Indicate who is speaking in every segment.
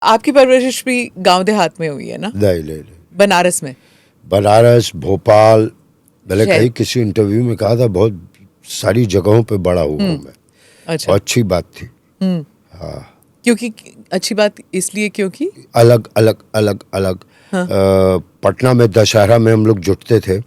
Speaker 1: आपकी परवरिश भी गांव देहात में हुई है ना?
Speaker 2: नहीं।
Speaker 1: बनारस में?
Speaker 2: बनारस, भोपाल, मैंने
Speaker 1: शहर।
Speaker 2: कहीं किसी इंटरव्यू में कहा था बहुत सारी जगहों पे बड़ा हुआ हूँ मैं।
Speaker 1: अच्छा।
Speaker 2: और अच्छी बात थी।
Speaker 1: क्योंकि अच्छी बात इसलिए क्योंकि
Speaker 2: अलग अलग
Speaker 1: हाँ।
Speaker 2: पटना में दशहरा में हम लोग जुटते थे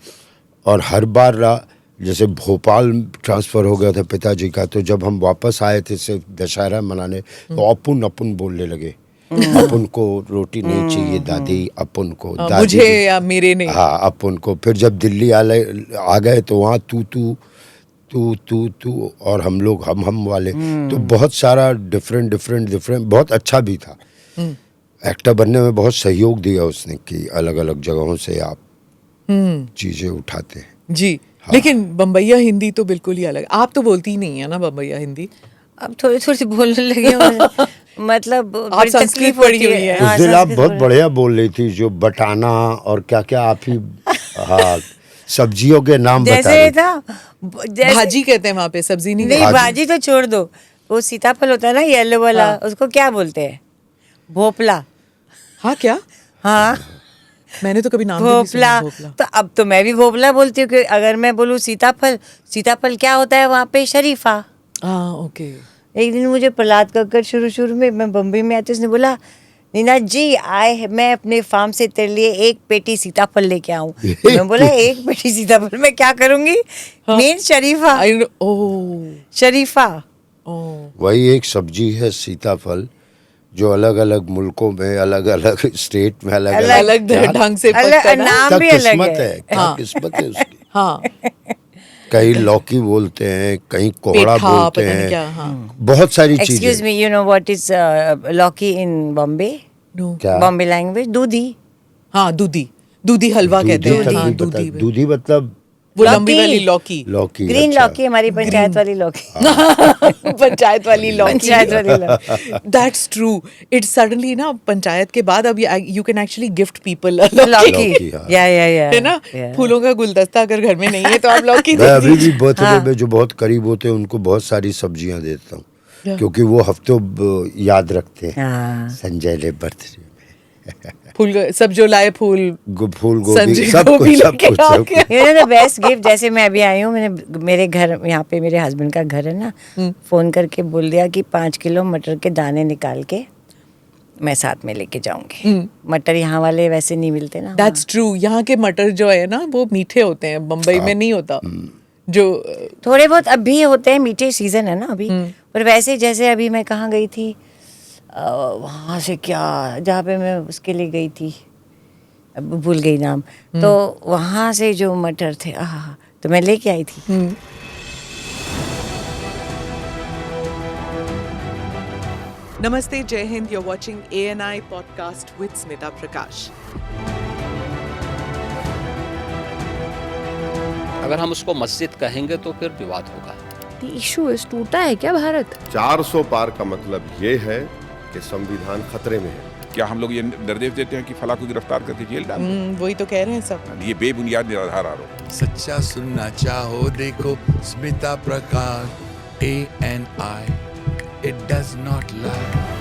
Speaker 2: और हर बार जैसे भोपाल ट्रांसफर हो गया था पिताजी का, तो जब हम वापस आए थे सिर्फ दशहरा मनाने तो अपन बोलने लगे। अपन को रोटी नहीं चाहिए दादी, अपन को दादी
Speaker 1: मुझे या मेरे नहीं।
Speaker 2: हाँ अपन को। फिर जब दिल्ली आ गए तो वहाँ तू और हम लोग हम वाले। तो बहुत सारा डिफरेंट बहुत अच्छा भी था। एक्टर बनने में बहुत सहयोग दिया उसने कि अलग अलग जगहों से आप चीजें उठाते हैं
Speaker 1: जी। हाँ। लेकिन बम्बईया हिंदी तो बिल्कुल ही अलग। आप तो बोलती ही नहीं है ना बम्बईया हिंदी?
Speaker 3: अब थोड़ी थोड़ी बोलने लगी हूँ। मतलब
Speaker 1: आप संस्कृत पढ़ी हुई है।
Speaker 2: उस दिन आप बहुत बढ़िया बोल रही थी, जो बटाना और क्या आप ही हाँ सब्जियों के नाम बता
Speaker 3: जैसे
Speaker 2: रही
Speaker 3: था
Speaker 1: भाजी कहते हैं वहाँ पे, सब्जी नहीं
Speaker 3: नहीं,
Speaker 1: कहते।
Speaker 3: भाजी तो छोड़ दो, वो सीताफल होता है ना येलो वाला,
Speaker 1: हाँ।
Speaker 3: उसको क्या बोलते हैं? भोपला।
Speaker 1: हाँ क्या?
Speaker 3: हाँ
Speaker 1: मैंने तो कभी नाम भी नहीं सुना
Speaker 3: भोपला। तो अब तो मैं भी भोपला बोलती हूँ कि अगर मैं बोलूँ सीताफल क्या होता है वहाँ पे? शरीफा।
Speaker 1: हाँ ओके।
Speaker 3: एक दिन मुझे प्रहलाद कक्कड़ शुरू में, मैं बम्बई में आती, उसने बोला नीना जी मैं अपने फार्म से तेरे लिए 1 पेटी सीताफल लेके आऊं। मैं बोला 1 पेटी सीताफल मैं क्या करूंगी?
Speaker 1: हाँ।
Speaker 3: मेन शरीफा। शरीफा
Speaker 2: वही एक सब्जी है सीताफल, जो अलग अलग मुल्कों में अलग अलग स्टेट में अलग
Speaker 1: अलग ढंग से पकता है ना?
Speaker 3: नाम भी अलग
Speaker 2: किस्मत है। क्या
Speaker 1: हाँ।
Speaker 2: किस्मत है उसकी।
Speaker 1: हाँ।
Speaker 2: कहीं लौकी बोलते हैं, कहीं कोहड़ा
Speaker 1: पेठा,
Speaker 2: बोलते
Speaker 1: पता नहीं
Speaker 2: हैं।
Speaker 1: क्या। हाँ।
Speaker 2: बहुत सारी चीजें।
Speaker 3: Excuse me, you know what is लौकी इन बॉम्बे?
Speaker 1: No.
Speaker 2: क्या?
Speaker 3: बॉम्बे लैंग्वेज दूधी।
Speaker 1: हाँ दूधी हलवा कहते हैं। हाँ दूधी।
Speaker 2: दूधी मतलब
Speaker 1: वो लंबी वाली
Speaker 3: लौकी।
Speaker 1: लौकी।
Speaker 3: ग्रीन
Speaker 2: अच्छा।
Speaker 3: लौकी, हमारी पंचायत वाली लौकी।
Speaker 1: पंचायत वाली लौकी।
Speaker 3: पंचायत वाली लौकी।
Speaker 1: That's true. इट्स सडनली ना पंचायत के बाद अब you can actually gift people
Speaker 2: लौकी,
Speaker 3: लौकी।
Speaker 2: हाँ।
Speaker 3: या
Speaker 1: है ना? फूलों का गुलदस्ता अगर घर में नहीं है तो आप लौकी
Speaker 2: मैं
Speaker 1: दे
Speaker 2: अभी भी
Speaker 1: दीजिए।
Speaker 2: बर्थडे
Speaker 3: हाँ।
Speaker 2: में जो बहुत करीब होते हैं उनको बहुत सारी सब्जियां देता हूँ,
Speaker 1: क्या?
Speaker 2: क्योंकि वो हफ्तों याद रखते हैं।
Speaker 3: हाँ।
Speaker 2: संजय ने बर्थडे
Speaker 1: फूल सब जो लाए फूल
Speaker 2: फूल गोभी
Speaker 1: संजय
Speaker 2: सब
Speaker 1: को
Speaker 2: कुछ
Speaker 1: भी
Speaker 2: सब
Speaker 1: लेके
Speaker 2: कुछ
Speaker 1: आ
Speaker 2: सब
Speaker 1: गया।
Speaker 2: कुछ।
Speaker 3: ये ना बेस्ट गिफ्ट, जैसे मैं अभी आई हूँ, मैंने मेरे घर यहाँ पे मेरे हस्बैंड का घर है ना, फोन करके बोल दिया कि 5 किलो मटर के दाने निकाल के मैं साथ में लेके जाऊंगी। मटर यहाँ वाले वैसे नहीं मिलते ना।
Speaker 1: That's true. यहाँ के मटर जो है ना वो मीठे होते हैं, बम्बई में नहीं होता। जो
Speaker 3: थोड़े बहुत अब भी होते हैं, मीठे सीजन है ना अभी। पर वैसे जैसे अभी मैं कहाँ गई थी, वहाँ से क्या, जहाँ पे मैं उसके लिए गई थी, अब भूल गई नाम, तो वहाँ से जो मटर थे तो मैं लेके आई थी।
Speaker 1: नमस्ते, जय Hind. You're watching ANI podcast with Smita प्रकाश।
Speaker 4: अगर हम उसको मस्जिद कहेंगे तो फिर विवाद होगा।
Speaker 5: The issue is टूटा है क्या भारत?
Speaker 6: 400 पार का मतलब ये है कि संविधान खतरे में है।
Speaker 7: क्या हम लोग ये निर्देश देते हैं कि फला को गिरफ्तार करके जेल डाल दें?
Speaker 1: वही तो कह रहे हैं सब।
Speaker 7: ये बेबुनियाद निराधार आरोप।
Speaker 8: सच्चा सुनना चाहो देखो स्मिता प्रकाश ANI, it does not lie।